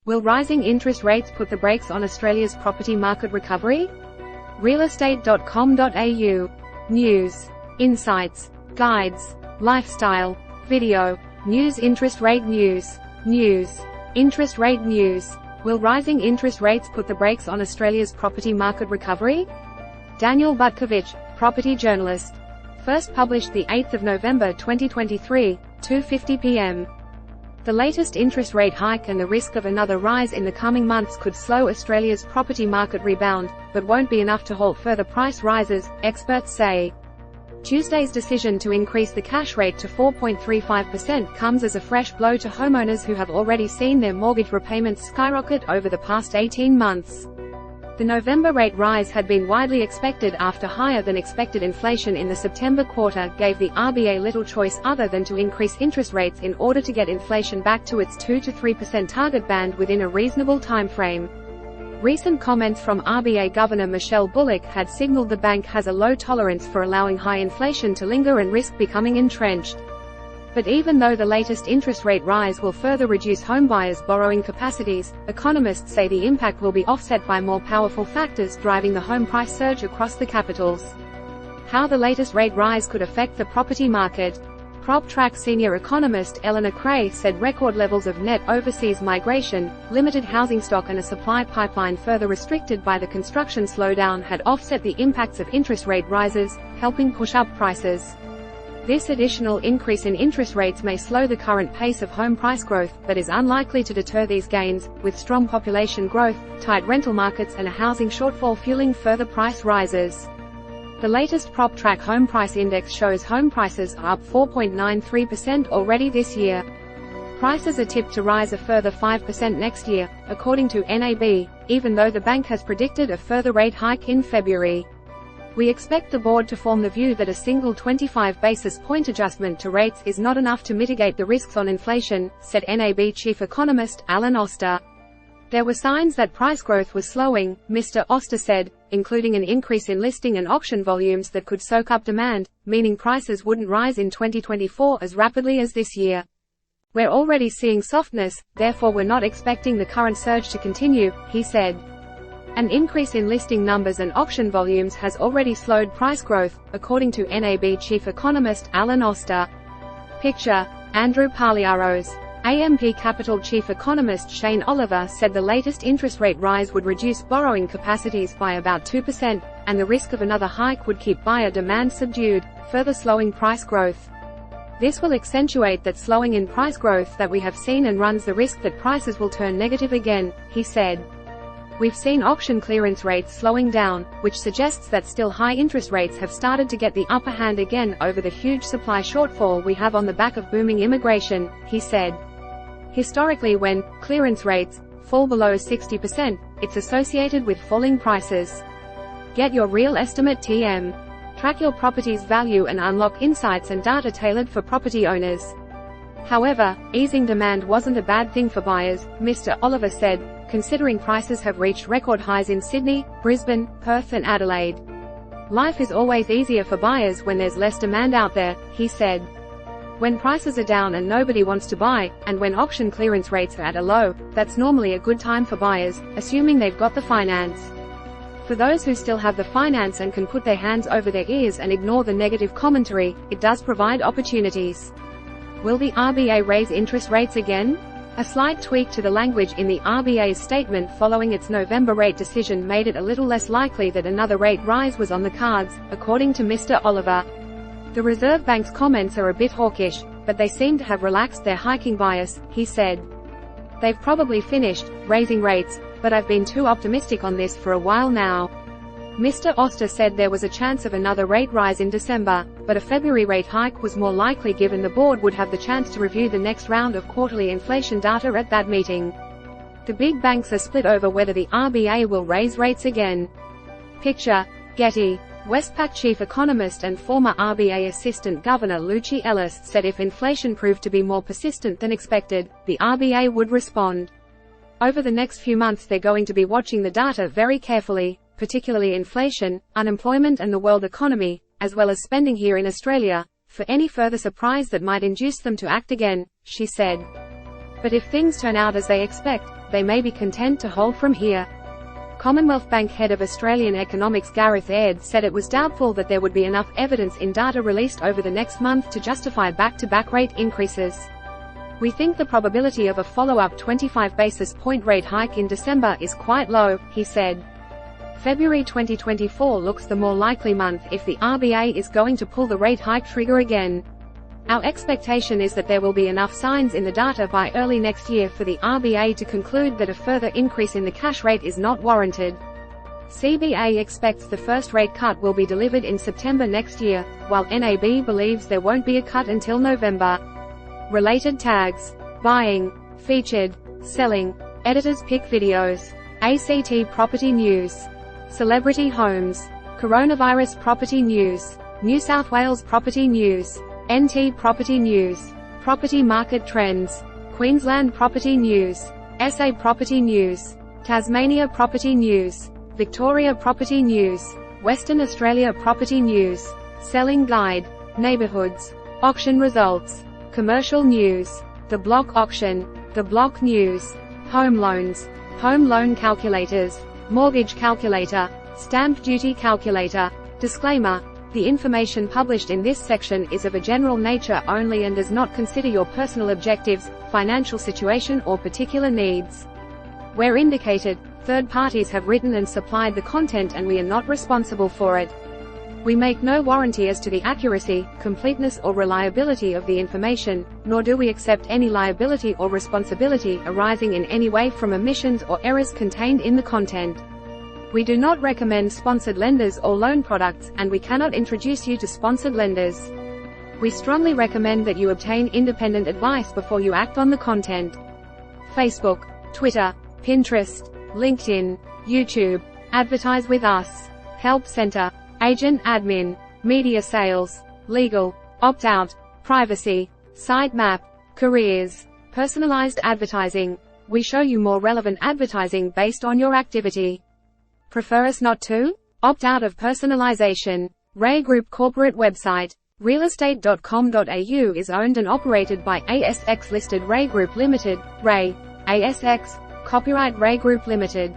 Will rising interest rates put the brakes on Australia's property market recovery? Realestate.com.au. News, insights, guides, lifestyle, video, news. Interest rate news. News. Interest rate news. Will rising interest rates put the brakes on Australia's property market recovery? Daniel Butkovich, property journalist. First published the 8th of November 2023, 2:50 p.m. The latest interest rate hike and the risk of another rise in the coming months could slow Australia's property market rebound, but won't be enough to halt further price rises, experts say. Tuesday's decision to increase the cash rate to 4.35% comes as a fresh blow to homeowners who have already seen their mortgage repayments skyrocket over the past 18 months. The November rate rise had been widely expected after higher-than-expected inflation in the September quarter gave the RBA little choice other than to increase interest rates in order to get inflation back to its 2 to 3% target band within a reasonable timeframe. Recent comments from RBA Governor Michelle Bullock had signaled the bank has a low tolerance for allowing high inflation to linger and risk becoming entrenched. But even though the latest interest rate rise will further reduce homebuyers' borrowing capacities, economists say the impact will be offset by more powerful factors driving the home price surge across the capitals. How the latest rate rise could affect the property market. PropTrack senior economist Eleanor Cray said record levels of net overseas migration, limited housing stock and a supply pipeline further restricted by the construction slowdown had offset the impacts of interest rate rises, helping push up prices. This additional increase in interest rates may slow the current pace of home price growth, but is unlikely to deter these gains, with strong population growth, tight rental markets and a housing shortfall fueling further price rises. The latest PropTrack Home Price Index shows home prices are up 4.93% already this year. Prices are tipped to rise a further 5% next year, according to NAB, even though the bank has predicted a further rate hike in February. We expect the board to form the view that a single 25 basis point adjustment to rates is not enough to mitigate the risks on inflation, said NAB chief economist Alan Oster. There were signs that price growth was slowing, Mr. Oster said, including an increase in listing and auction volumes that could soak up demand, meaning prices wouldn't rise in 2024 as rapidly as this year. We're already seeing softness, therefore we're not expecting the current surge to continue, he said. An increase in listing numbers and auction volumes has already slowed price growth, according to NAB chief economist Alan Oster. Picture, Andrew Pagliaros. AMP Capital chief economist Shane Oliver said the latest interest rate rise would reduce borrowing capacities by about 2%, and the risk of another hike would keep buyer demand subdued, further slowing price growth. This will accentuate that slowing in price growth that we have seen and runs the risk that prices will turn negative again, he said. We've seen auction clearance rates slowing down, which suggests that still high interest rates have started to get the upper hand again over the huge supply shortfall we have on the back of booming immigration, he said. Historically, when clearance rates fall below 60%, it's associated with falling prices. Get your real estimate TM. Track your property's value and unlock insights and data tailored for property owners. However, easing demand wasn't a bad thing for buyers, Mr. Oliver said, considering prices have reached record highs in Sydney, Brisbane, Perth and Adelaide. Life is always easier for buyers when there's less demand out there, he said. When prices are down and nobody wants to buy, and when auction clearance rates are at a low, that's normally a good time for buyers, assuming they've got the finance. For those who still have the finance and can put their hands over their ears and ignore the negative commentary, it does provide opportunities. Will the RBA raise interest rates again? A slight tweak to the language in the RBA's statement following its November rate decision made it a little less likely that another rate rise was on the cards, according to Mr. Oliver. The Reserve Bank's comments are a bit hawkish, but they seem to have relaxed their hiking bias, he said. They've probably finished raising rates, but I've been too optimistic on this for a while now. Mr. Oster said there was a chance of another rate rise in December, but a February rate hike was more likely given the board would have the chance to review the next round of quarterly inflation data at that meeting. The big banks are split over whether the RBA will raise rates again. Picture, Getty. Westpac chief economist and former RBA assistant governor Lucy Ellis said if inflation proved to be more persistent than expected, the RBA would respond. Over the next few months they're going to be watching the data very carefully, particularly inflation, unemployment and the world economy, as well as spending here in Australia, for any further surprise that might induce them to act again, she said. But if things turn out as they expect, they may be content to hold from here. Commonwealth Bank head of Australian economics Gareth Aird said it was doubtful that there would be enough evidence in data released over the next month to justify back-to-back rate increases. We think the probability of a follow-up 25 basis point rate hike in December is quite low, he said. February 2024 looks the more likely month if the RBA is going to pull the rate hike trigger again. Our expectation is that there will be enough signs in the data by early next year for the RBA to conclude that a further increase in the cash rate is not warranted. CBA expects the first rate cut will be delivered in September next year, while NAB believes there won't be a cut until November. Related tags: buying, featured, selling, editors pick videos, ACT property news, celebrity homes, coronavirus property news, New South Wales property news, NT property news, property market trends, Queensland property news, SA property news, Tasmania property news, Victoria property news, Western Australia property news, selling guide, neighbourhoods, auction results, commercial news, the block auction, the block news, home loans, home loan calculators, mortgage calculator, stamp duty calculator. Disclaimer: the information published in this section is of a general nature only and does not consider your personal objectives, financial situation or particular needs. Where indicated, third parties have written and supplied the content and we are not responsible for it. We make no warranty as to the accuracy, completeness or reliability of the information, nor do we accept any liability or responsibility arising in any way from omissions or errors contained in the content. We do not recommend sponsored lenders or loan products, and we cannot introduce you to sponsored lenders. We strongly recommend that you obtain independent advice before you act on the content. Facebook, Twitter, Pinterest, LinkedIn, YouTube. Advertise with us. Help Center. Agent Admin. Media Sales. Legal. Opt-out. Privacy. Sitemap. Careers. Personalized advertising. We show you more relevant advertising based on your activity. Prefer us not to? Opt out of personalization. Ray Group corporate website. Realestate.com.au is owned and operated by ASX-listed Ray Group Limited, Ray. ASX. Copyright Ray Group Limited.